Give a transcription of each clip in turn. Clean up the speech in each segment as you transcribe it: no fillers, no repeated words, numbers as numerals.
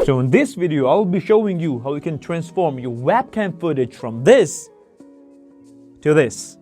So in this video, I'll be showing you how you can transform your webcam footage from this to this.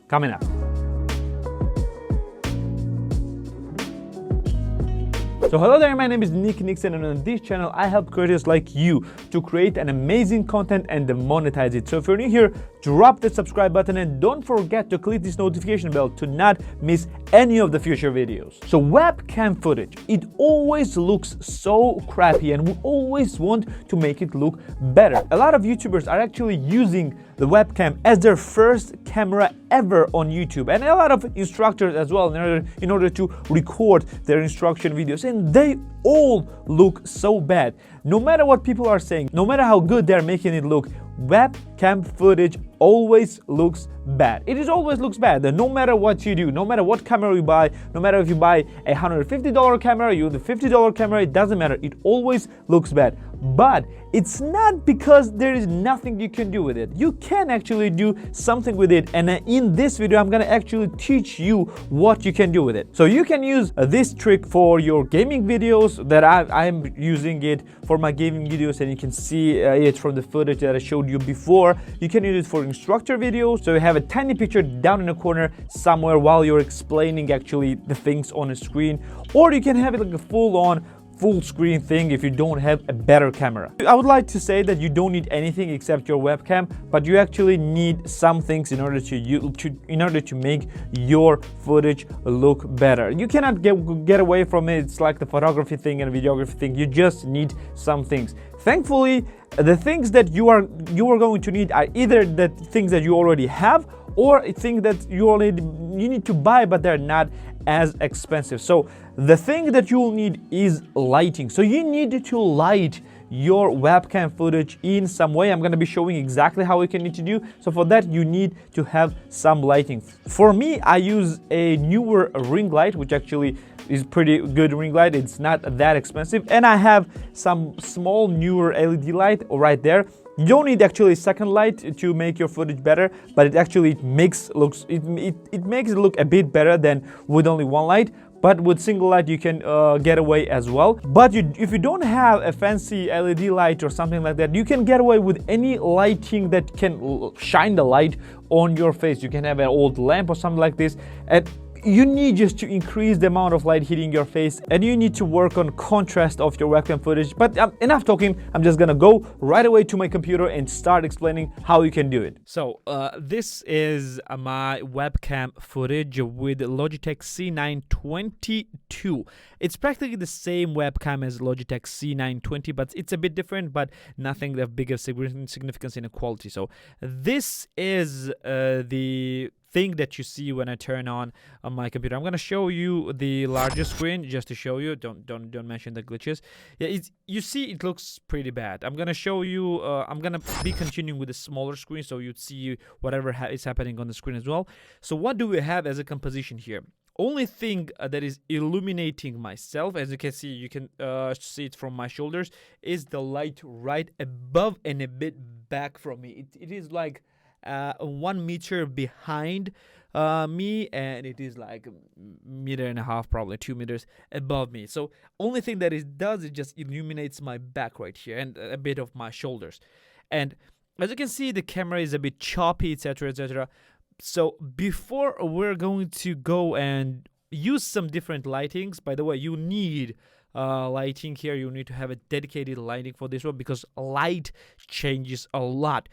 Coming up. So hello there, my name is Nick Nyxson, and on this channel I help creators like you to create an amazing content and monetize it. So if you're new here, drop the subscribe button and don't forget to click this notification bell to not miss any of the future videos. So webcam footage, it always looks so crappy and we always want to make it look better. A lot of YouTubers are actually using the webcam as their first camera ever on YouTube, and a lot of instructors as well in order to record their instruction videos, and they all look so bad. No matter what people are saying, no matter how good they're making it look, webcam footage always looks bad. It always looks bad. No matter what you do, no matter what camera you buy, no matter if you buy a $150 camera, you use a $50 camera, it doesn't matter. It always looks bad. But it's not because there is nothing you can do with it. You can actually do something with it, and in this video I'm gonna actually teach you what you can do with it. So you can use this trick for your gaming videos that I'm using it for my gaming videos, and you can see it from the footage that I showed you before. You can use it for instructor videos, so you have a tiny picture down in the corner somewhere while you're explaining actually the things on a screen, or you can have it like a full screen thing if you don't have a better camera. I would like to say that you don't need anything except your webcam, but you actually need some things in order to make your footage look better. You cannot get away from it. It's like the photography thing and videography thing. You just need some things. Thankfully, the things that you are going to need are either the things that you already have or things that you need to buy, but they're not as expensive. So the thing that you will need is lighting. So you need to light your webcam footage in some way. I'm going to be showing exactly how you can need to do. So for that, you need to have some lighting. For me, I use a newer ring light, which actually is pretty good ring light. It's not that expensive, and I have some small newer LED light right there. You don't need actually a second light to make your footage better, but it actually makes it look a bit better than with only one light. But with single light you can get away as well. But if you don't have a fancy LED light or something like that, you can get away with any lighting that can shine the light on your face. You can have an old lamp or something like this, and you need just to increase the amount of light hitting your face, and you need to work on contrast of your webcam footage. But enough talking, I'm just gonna go right away to my computer and start explaining how you can do it. So this is my webcam footage with Logitech C920. It's practically the same webcam as Logitech C920, but it's a bit different, but nothing of bigger significance in the quality. So this is the thing that you see when I turn on my computer. I'm gonna show you the larger screen just to show you. Don't mention the glitches. Yeah, you see it looks pretty bad. I'm gonna show you. I'm gonna be continuing with the smaller screen, so you'd see whatever is happening on the screen as well. So what do we have as a composition here? Only thing that is illuminating myself, as you can see, see it from my shoulders, is the light right above and a bit back from me. It is like 1 meter behind me, and it is like 1.5 meters, probably 2 meters above me. So only thing that it does is just illuminates my back right here and a bit of my shoulders. And as you can see, the camera is a bit choppy, etc., etc. So before we're going to go and use some different lightings, by the way, you need lighting here. You need to have a dedicated lighting for this one, because light changes a lot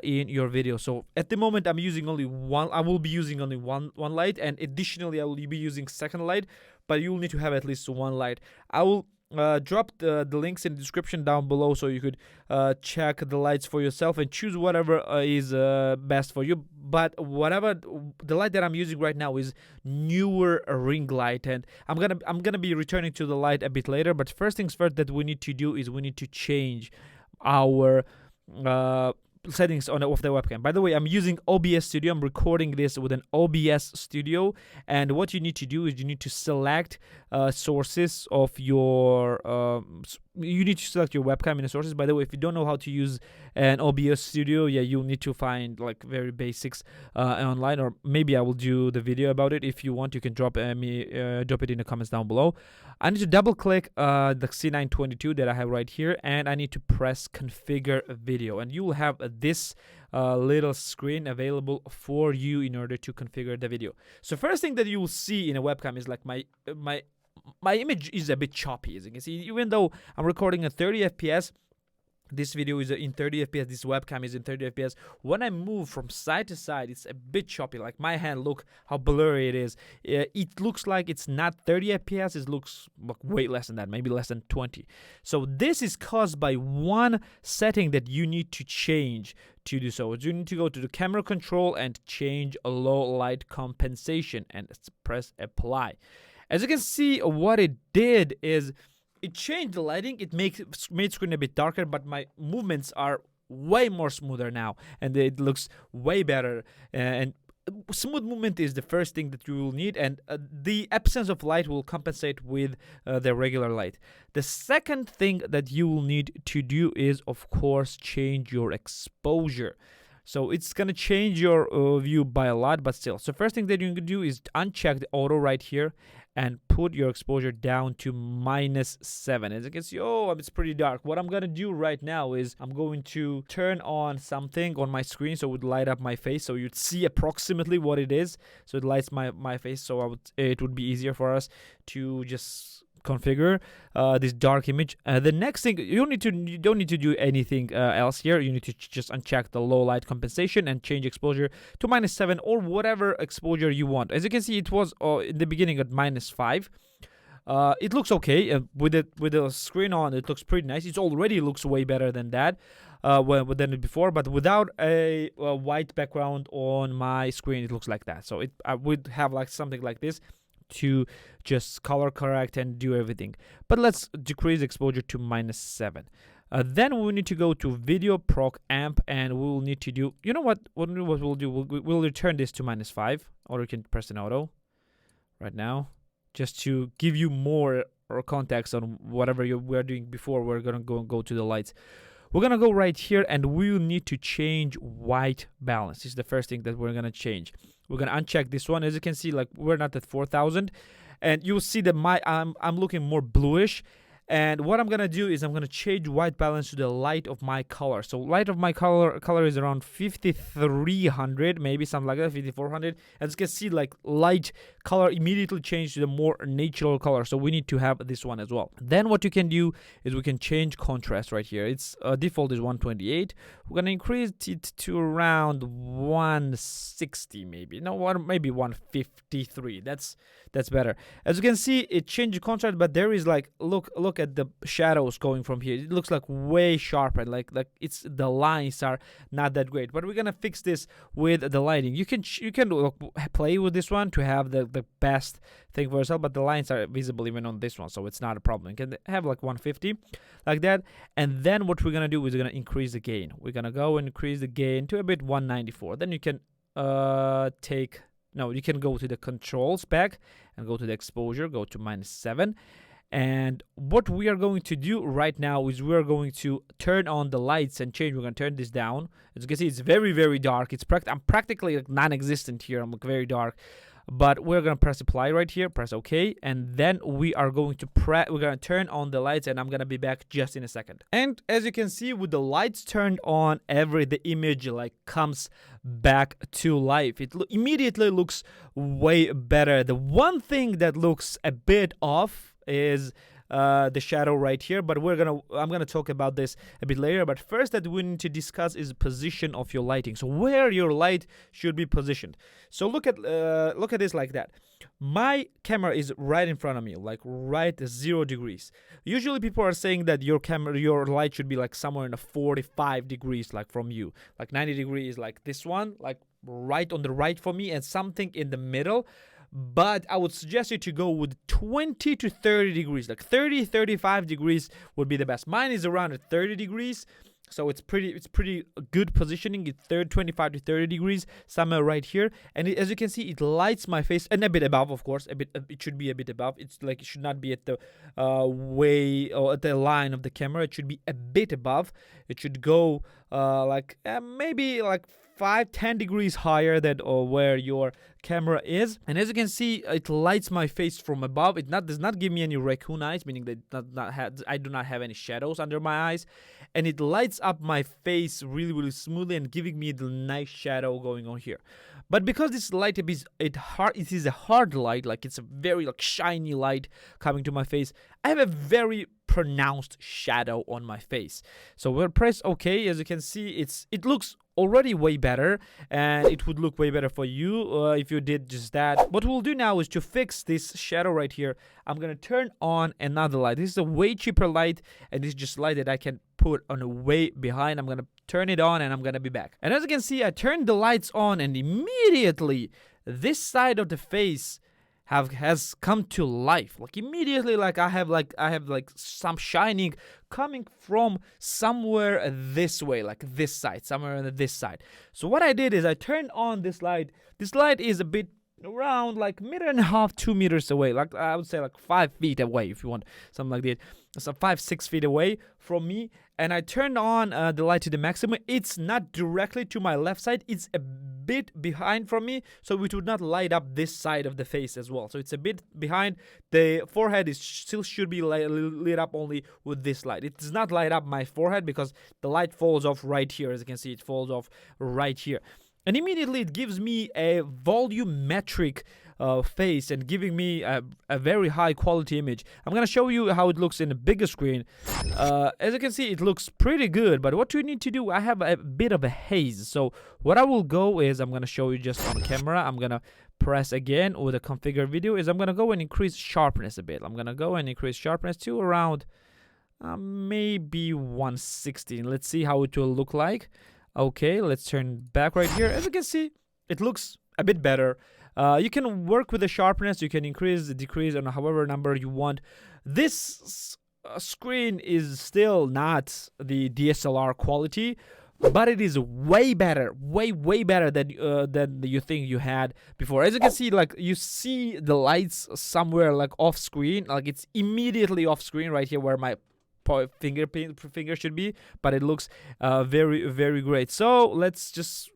in your video. So at the moment I'm using only one. I will be using only one light, and additionally I will be using second light, but you'll need to have at least one light. I will drop the links in the description down below, so you could check the lights for yourself and choose whatever is best for you. But whatever the light that I'm using right now is newer ring light, and I'm gonna be returning to the light a bit later. But first things first that we need to do is we need to change our settings of the webcam. By the way, I'm using OBS Studio. I'm recording this with an OBS Studio, and what you need to do is you need to select sources of your you need to select your webcam in the sources. By the way, if you don't know how to use an OBS Studio, yeah, you'll need to find like very basics online, or maybe I will do the video about it. If you want, you can drop it in the comments down below. I need to double click the C920 that I have right here, and I need to press configure video, and you will have this little screen available for you in order to configure the video. So first thing that you will see in a webcam is like my image is a bit choppy, as you can see. Even though I'm recording at 30 FPS, this video is in 30 FPS, this webcam is in 30 FPS. When I move from side to side, it's a bit choppy. Like my hand, look how blurry it is. It looks like it's not 30 FPS, it looks like way less than that, maybe less than 20. So this is caused by one setting that you need to change to do so. You need to go to the camera control and change a low light compensation and press apply. As you can see, what it did is it changed the lighting. It made screen a bit darker, but my movements are way more smoother now, and it looks way better. And smooth movement is the first thing that you will need, and the absence of light will compensate with the regular light. The second thing that you will need to do is, of course, change your exposure. So it's gonna change your view by a lot, but still. So first thing that you can do is uncheck the auto right here and put your exposure down to -7. As you can see, it's pretty dark. What I'm gonna do right now is I'm going to turn on something on my screen so it would light up my face, so you'd see approximately what it is. So it lights my face, so it would be easier for us to just configure this dark image. The next thing, you don't need to do anything else here. You need to just uncheck the low light compensation and change exposure to -7 or whatever exposure you want. As you can see, it was in the beginning at -5. It looks okay with the screen on. It looks pretty nice. It already looks way better than that than before, but without a white background on my screen, it looks like that. So I would have like something like this to just color correct and do everything. But let's decrease exposure to -7. Then we need to go to video proc amp, and we will need to do, you know what we'll do, we'll return this to -5, or you can press an auto right now, just to give you more or context on whatever we're doing before. We're gonna go to the lights. We're gonna go right here, and we will need to change white balance. This is the first thing that we're gonna change. We're gonna uncheck this one. As you can see, like we're not at 4000, and you'll see that I'm looking more bluish. And what I'm gonna do is I'm gonna change white balance to the light of my color. So light of my color is around 5300, maybe something like that, 5400. As you can see, like light color immediately changed to the more natural color. So we need to have this one as well. Then what you can do is we can change contrast right here. Its default is 128. We're gonna increase it to around 160, maybe. No, maybe 153. That's better. As you can see, it changed the contrast, but there is like look at the shadows going from here. It looks like way sharper, like the lines are not that great. But we're gonna fix this with the lighting. You can play with this one to have the best thing for yourself, but the lines are visible even on this one, so it's not a problem. You can have like 150 like that. And then what we're gonna do is we're gonna increase the gain. We're gonna go and increase the gain to a bit 194. Then you can you can go to the controls back and go to the exposure, go to -7. And what we are going to do right now is we're going to turn on the lights and change. We're going to turn this down. As you can see, it's very, very dark. I'm practically like non-existent here. I'm like very dark. But we're going to press apply right here, press OK, and then we are going to turn on the lights, and I'm going to be back just in a second. And as you can see, with the lights turned on, the image like comes back to life. It immediately looks way better. The one thing that looks a bit off is the shadow right here, but I'm gonna talk about this a bit later. But first, that we need to discuss is position of your lighting. So where your light should be positioned. So look at this like that. My camera is right in front of me, like right 0 degrees. Usually people are saying that your light should be like somewhere in a 45 degrees, like from you, like 90 degrees, like this one, like right on the right for me, and something in the middle. But I would suggest you to go with 20 to 30 degrees, like 30, 35 degrees would be the best. Mine is around at 30 degrees. So it's pretty good positioning. It's 25 to 30 degrees, somewhere right here. And as you can see, it lights my face, and a bit above, of course. It should be a bit above. It's like it should not be at the way or at the line of the camera. It should be a bit above. It should go like maybe like 5-10 degrees higher than where your camera is. And as you can see, it lights my face from above. It does not give me any raccoon eyes, meaning that I do not have any shadows under my eyes, and it lights up my face really smoothly and giving me the nice shadow going on here. But because this light it is a hard light, like it's a very like shiny light coming to my face, I have a very pronounced shadow on my face. So we'll press OK. As you can see, it looks already way better, and it would look way better for you if you did just that. What we'll do now is to fix this shadow right here. I'm gonna turn on another light. This is a way cheaper light, and this is just light that I can put on a way behind. I'm gonna turn it on, and I'm gonna be back. And as you can see, I turned the lights on, and immediately this side of the face has come to life. Like immediately, like I have like some shining coming from somewhere this way, like this side, somewhere on this side. So what I did is I turned on this light. This light is a bit around like 1.5 to 2 meters away, like I would say like 5 feet away, if you want something like that. So 5-6 feet away from me, and I turned on the light to the maximum. It's not directly to my left side, it's a bit behind from me, so it would not light up this side of the face as well. So it's a bit behind. The forehead is still should be lit up only with this light. It does not light up my forehead because the light falls off right here. As you can see, it falls off right here. And immediately it gives me a volumetric face and giving me a very high quality image. I'm gonna show you how it looks in a bigger screen. As you can see, it looks pretty good, but what you need to do, I have a bit of a haze. So what I will go is, I'm gonna show you just on camera. I'm gonna press again with a configure video, is I'm gonna go and increase sharpness a bit. I'm gonna go and increase sharpness to around maybe 116. Let's see how it will look like. Okay, let's turn back right here. As you can see, it looks a bit better. You can work with the sharpness. You can increase, decrease on however number you want. This screen is still not the DSLR quality, but it is way better, way better than you think you had before. As you can see, like you see the lights somewhere like off screen, like it's immediately off screen right here where my finger should be, but it looks very great. So let's just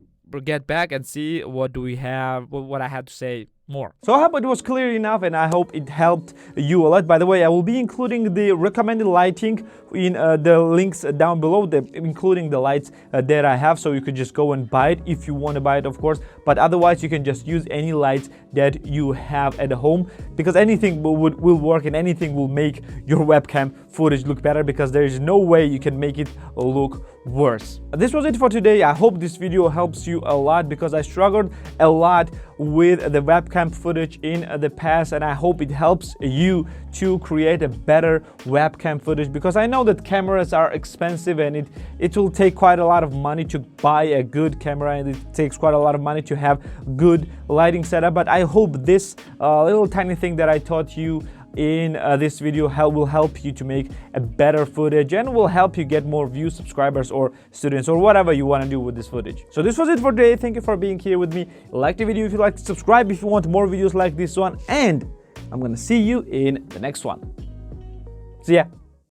get back and see what do we have, what I had to say more. So I hope it was clear enough, and I hope it helped you a lot. By the way, I will be including the recommended lighting in the links down below, including the lights that I have, so you could just go and buy it if you want to buy it, of course. But otherwise, you can just use any lights that you have at home, because anything will work, and anything will make your webcam footage look better, because there is no way you can make it look worse. This was it for today. I hope this video helps you a lot, because I struggled a lot with the webcam footage in the past, and I hope it helps you to create a better webcam footage, because I know that cameras are expensive, and it will take quite a lot of money to buy a good camera, and it takes quite a lot of money to have good lighting setup. But I hope this little tiny thing that I taught you in this video will help you to make a better footage, and will help you get more views, subscribers, or students, or whatever you want to do with this footage. So this was it for today. Thank you for being here with me. Like the video if you like, subscribe if you want more videos like this one, and I'm gonna see you in the next one. See ya.